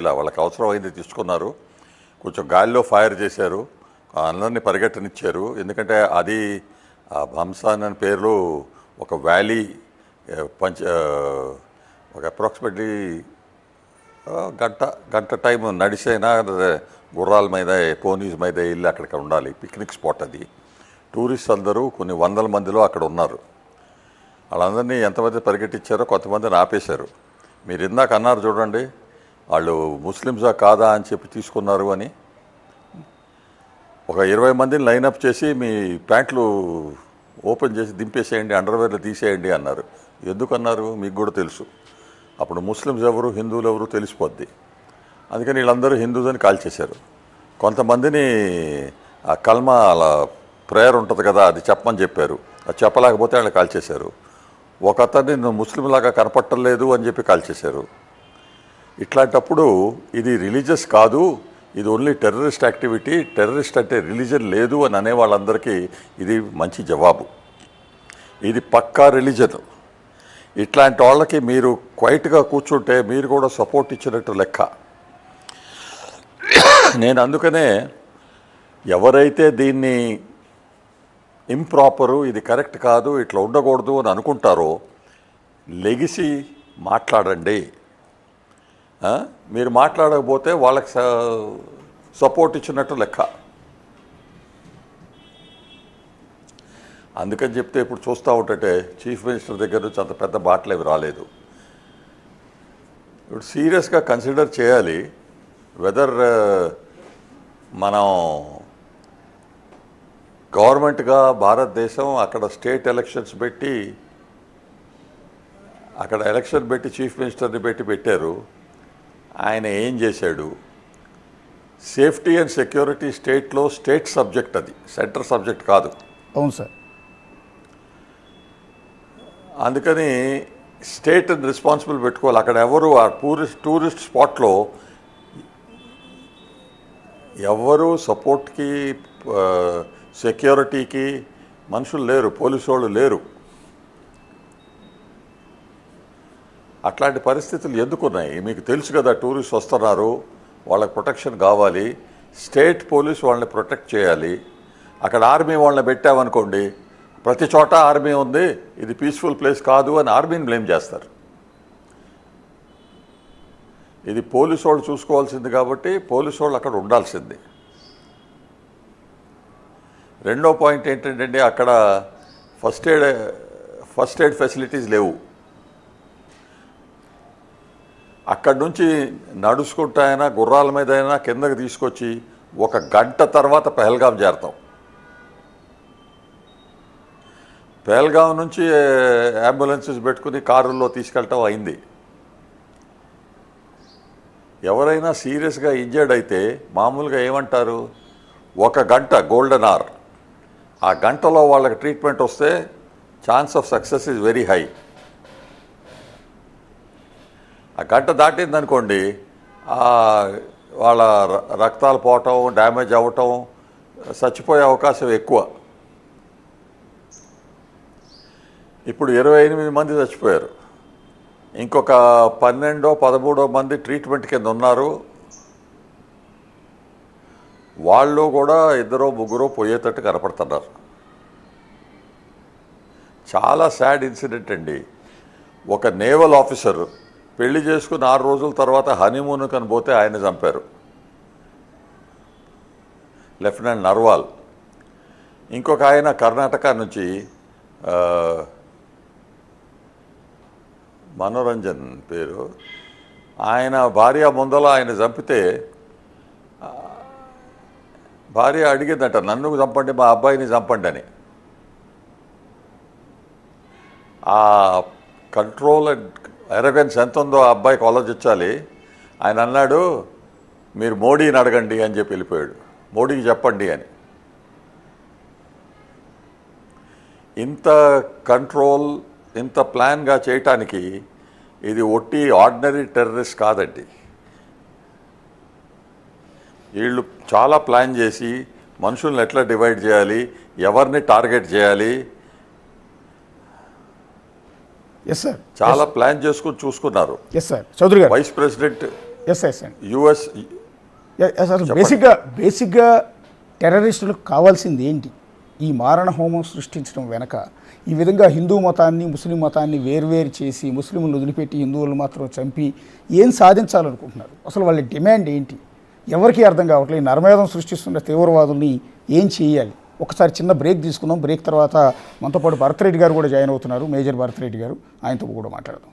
ఇలా వాళ్ళకి అవసరమైంది తీసుకున్నారు. కొంచెం గాలిలో ఫైర్ చేశారు, అందరినీ పరిగెట్టనిచ్చారు. ఎందుకంటే అది భంసాన్ అనే పేరులో ఒక వ్యాలీ ఒక అప్రాక్సిమేట్లీ గంట టైం నడిచైనా గుర్రాల మీద పోనీస్ మీద వెళ్ళి అక్కడికి ఉండాలి. పిక్నిక్ స్పాట్ అది. టూరిస్ట్ అందరూ కొన్ని వందల మందిలో అక్కడ ఉన్నారు. వాళ్ళందరినీ ఎంతమంది పరిగెట్టించారో కొంతమందిని ఆపేశారు. మీరు ఇందాక అన్నారు చూడండి, వాళ్ళు ముస్లిమ్సా కాదా అని చెప్పి తీసుకున్నారు అని. ఒక 20 మందిని లైనప్ చేసి మీ ప్యాంట్లు ఓపెన్ చేసి దింపేసేయండి, అండర్వేర్లు తీసేయండి అన్నారు. ఎందుకన్నారు మీకు కూడా తెలుసు. అప్పుడు ముస్లిమ్స్ ఎవరు హిందువులు ఎవరు తెలిసిపోద్ది. అందుకని వీళ్ళందరూ హిందూస్ అని కాల్చేశారు. కొంతమందిని ఆ కల్మా అలా ప్రేయర్ ఉంటుంది కదా, అది చెప్పమని చెప్పారు. అది చెప్పలేకపోతే వాళ్ళు కాల్చేశారు. ఒక అతన్ని నువ్వు ముస్లింలాగా కనపట్టలేదు అని చెప్పి కాల్చేశారు. ఇట్లాంటప్పుడు ఇది రిలీజియస్ కాదు, ఇది ఓన్లీ టెర్రరిస్ట్ యాక్టివిటీ, టెర్రరిస్ట్ అంటే రిలీజన్ లేదు అని అనే వాళ్ళందరికీ ఇది మంచి జవాబు. ఇది పక్కా రిలీజన్. ఇట్లాంటి వాళ్ళకి మీరు క్వైట్గా కూర్చుంటే మీరు కూడా సపోర్ట్ ఇచ్చినట్టు లెక్క. నేను అందుకనే ఎవరైతే దీన్ని ఇంప్రాపరు, ఇది కరెక్ట్ కాదు, ఇట్లా ఉండకూడదు అని అనుకుంటారో లెగిసి మాట్లాడండి. మీరు మాట్లాడకపోతే వాళ్ళకి సపోర్ట్ ఇచ్చినట్టు లెక్క. అందుకని చెప్తే ఇప్పుడు చూస్తూ ఉంటే చీఫ్ మినిస్టర్ దగ్గర నుంచి అంత పెద్ద బాటలు ఏవి రాలేదు. ఇప్పుడు సీరియస్గా కన్సిడర్ చేయాలి వెదర్ మనం గవర్నమెంట్గా భారతదేశం అక్కడ స్టేట్ ఎలక్షన్స్ పెట్టి అక్కడ ఎలక్షన్ పెట్టి చీఫ్ మినిస్టర్ని పెట్టారు. ఆయన ఏం చేశాడు? సేఫ్టీ అండ్ సెక్యూరిటీ స్టేట్లో స్టేట్ సబ్జెక్ట్, అది సెంటర్ సబ్జెక్ట్ కాదు. అవును సార్. అందుకని స్టేట్ రెస్పాన్సిబుల్ పెట్టుకోవాలి. అక్కడ ఎవరు ఆ టూరిస్ట్ స్పాట్లో ఎవరు సపోర్ట్కి సెక్యూరిటీకి మనుషులు లేరు, పోలీసు వాళ్ళు లేరు. అట్లాంటి పరిస్థితులు ఎందుకున్నాయి మీకు తెలుసు కదా. టూరిస్ట్ వస్తున్నారు, వాళ్ళకి ప్రొటెక్షన్ కావాలి. స్టేట్ పోలీస్ వాళ్ళని ప్రొటెక్ట్ చేయాలి. అక్కడ ఆర్మీ వాళ్ళని పెట్టామనుకోండి, ప్రతి చోట ఆర్మీ ఉంది, ఇది పీస్ఫుల్ ప్లేస్ కాదు అని ఆర్మీని బ్లేమ్ చేస్తారు. ఇది పోలీసు వాళ్ళు చూసుకోవాల్సింది కాబట్టి పోలీసు వాళ్ళు అక్కడ ఉండాల్సింది. రెండో పాయింట్ ఏంటంటే అక్కడ ఫస్ట్ ఎయిడ్ ఫెసిలిటీస్ లేవు. అక్కడి నుంచి నడుచుకుంటా గుర్రాల మీద అయినా కిందకి తీసుకొచ్చి 1 గంట తర్వాత పహల్గాం చేరతాం. పహల్గాం నుంచి అంబులెన్సెస్ పెట్టుకుని కారుల్లో తీసుకెళ్ళటం అయింది. ఎవరైనా సీరియస్గా ఇంజర్డ్ అయితే మామూలుగా ఏమంటారు, 1 గంట గోల్డెన్ అవర్. ఆ గంటలో వాళ్ళకి ట్రీట్మెంట్ వస్తే chance of success is very high. ఆ గంట దాటిందనుకోండి, వాళ్ళ రక్తాలు పోవటం, డ్యామేజ్ అవ్వటం, చచ్చిపోయే అవకాశం ఎక్కువ. ఇప్పుడు 28 మంది చచ్చిపోయారు. ఇంకొక 12-13 మంది ట్రీట్మెంట్ కింద ఉన్నారు. వాళ్ళు కూడా 2-3 పోయేటట్టు కనపడుతున్నారు. చాలా సాడ్ ఇన్సిడెంట్ అండి. ఒక నేవల్ ఆఫీసర్ పెళ్లి చేసుకుని 6 రోజుల తర్వాత హనీమూన్ కని పోతే ఆయన చంపారు, లెఫ్టినెంట్ నర్వాల్. ఇంకొక ఆయన కర్ణాటక నుంచి మనోరంజన్ పేరు, ఆయన భార్య ముందల ఆయన చంపితే భార్య అడిగిందట, నన్ను చంపండి, మా అబ్బాయిని చంపండి అని. ఆ కంట్రోల్ అండ్ ఎరగెన్స్ ఎంత ఉందో ఆ అబ్బాయికి ఆలోచించాలి. ఆయన అన్నాడు, మీరు మోడీని అడగండి అని చెప్పి వెళ్ళిపోయాడు, మోడీకి చెప్పండి అని. ఇంత కంట్రోల్, ఇంత ప్లాన్గా చేయటానికి ఇది ఒట్టి ఆర్డినరీ టెర్రరిస్ట్ కాదండి. వీళ్ళు చాలా ప్లాన్ చేసి మనుషుల్ని ఎట్లా డివైడ్ చేయాలి, ఎవరిని టార్గెట్ చేయాలి, చాలా ప్లాన్ చేసుకుని చూసుకున్నారు. చౌదరి గారు, వైస్ ప్రెసిడెంట్ ఎస్ ఎస్ అండి. యుఎస్ అసలు బేసిక్గా టెర్రరిస్టులకు కావాల్సింది ఏంటి? ఈ మారణ హోమం సృష్టించడం వెనక ఈ విధంగా హిందూ మతాన్ని ముస్లిం మతాన్ని వేర్వేరు చేసి ముస్లింలను వదిలిపెట్టి హిందువులను మాత్రం చంపి ఏం సాధించాలనుకుంటున్నారు? అసలు వాళ్ళ డిమాండ్ ఏంటి? ఎవరికీ అర్థం కావట్లేదు. నరమేధం సృష్టిస్తున్న తీవ్రవాదుల్ని ఏం చేయాలి? ఒకసారి చిన్న బ్రేక్ తీసుకుందాం. బ్రేక్ తర్వాత మనతో పాటు భరత్ రెడ్డి గారు కూడా జాయిన్ అవుతున్నారు, మేజర్ భరత్ రెడ్డి గారు. ఆయనతో కూడా మాట్లాడదాం.